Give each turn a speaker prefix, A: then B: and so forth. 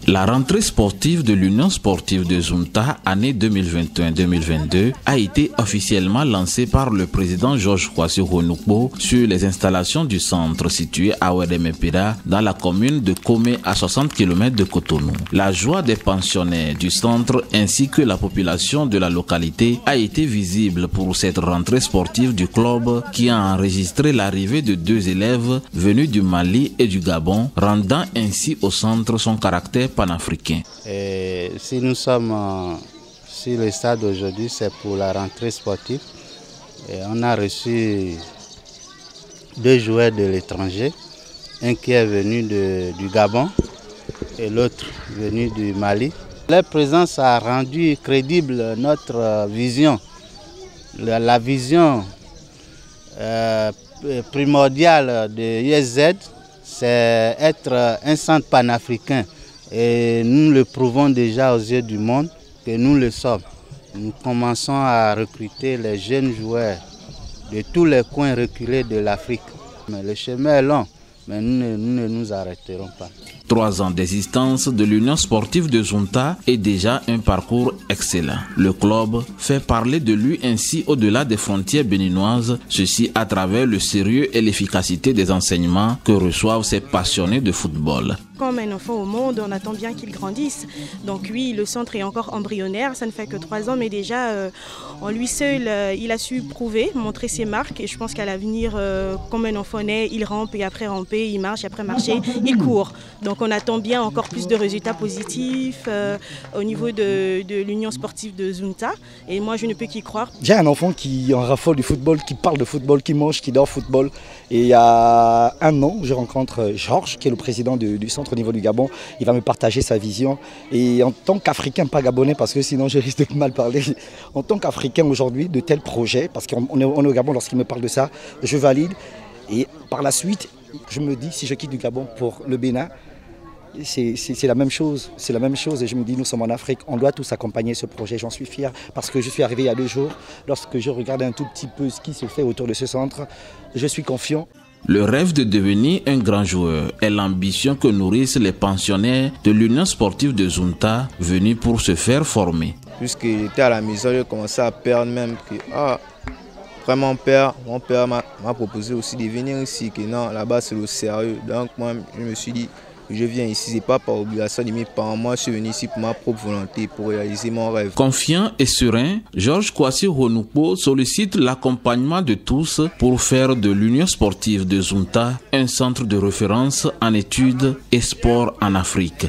A: La rentrée sportive de l'Union sportive de Zunta, année 2021-2022, a été officiellement lancée par le président Georges Kwasi Ronukpo sur les installations du centre situé à Wedemepira, dans la commune de Komé, à 60 km de Cotonou. La joie des pensionnaires du centre ainsi que la population de la localité a été visible pour cette rentrée sportive du club qui a enregistré l'arrivée de 2 élèves venus du Mali et du Gabon, rendant ainsi au centre son caractère panafricain.
B: Si nous sommes sur le stade aujourd'hui, c'est pour la rentrée sportive. On a reçu 2 joueurs de l'étranger, un qui est venu du Gabon et l'autre venu du Mali. Leur présence a rendu crédible notre vision. La vision primordiale de ISZ, c'est être un centre panafricain. Et nous le prouvons déjà aux yeux du monde que nous le sommes. Nous commençons à recruter les jeunes joueurs de tous les coins reculés de l'Afrique. Mais le chemin est long, mais nous ne nous arrêterons pas.
A: 3 ans d'existence de l'Union sportive de Zunta est déjà un parcours excellent. Le club fait parler de lui ainsi au-delà des frontières béninoises, ceci à travers le sérieux et l'efficacité des enseignements que reçoivent ces passionnés de football.
C: Comme un enfant au monde, on attend bien qu'il grandisse. Donc oui, le centre est encore embryonnaire, ça ne fait que 3 ans, mais déjà en lui seul, il a su prouver, montrer ses marques. Et je pense qu'à l'avenir, comme un enfant naît, il rampe et après ramper, il marche, et après marcher, il court. Donc on attend bien encore plus de résultats positifs au niveau de l'Union sportive de Zunta. Et moi, je ne peux qu'y croire.
D: J'ai un enfant qui en raffole du football, qui parle de football, qui mange, qui dort football. Et il y a 1 an, je rencontre Georges, qui est le président du centre au niveau du Gabon. Il va me partager sa vision. Et en tant qu'Africain, pas gabonais, parce que sinon je risque de mal parler, en tant qu'Africain aujourd'hui, de tels projets, parce qu'on est au Gabon, lorsqu'il me parle de ça, je valide. Et par la suite, je me dis, si je quitte du Gabon pour le Bénin, c'est la même chose, c'est la même chose et je me dis nous sommes en Afrique, on doit tous accompagner ce projet, j'en suis fier parce que je suis arrivé il y a 2 jours, lorsque je regarde un tout petit peu ce qui se fait autour de ce centre, je suis confiant.
A: Le rêve de devenir un grand joueur est l'ambition que nourrissent les pensionnaires de l'Union sportive de Zunta venus pour se faire former.
E: Puisque j'étais à la maison, j'ai commencé à perdre même que vraiment mon père m'a proposé aussi de venir ici, que non, là-bas c'est le sérieux, donc moi je me suis dit je viens ici, c'est pas par obligation de mes parents. Moi, je suis venu ici pour ma propre volonté, pour réaliser mon rêve.
A: Confiant et serein, Georges Kwasi Ronukpo sollicite l'accompagnement de tous pour faire de l'Union sportive de Zunta un centre de référence en études et sport en Afrique.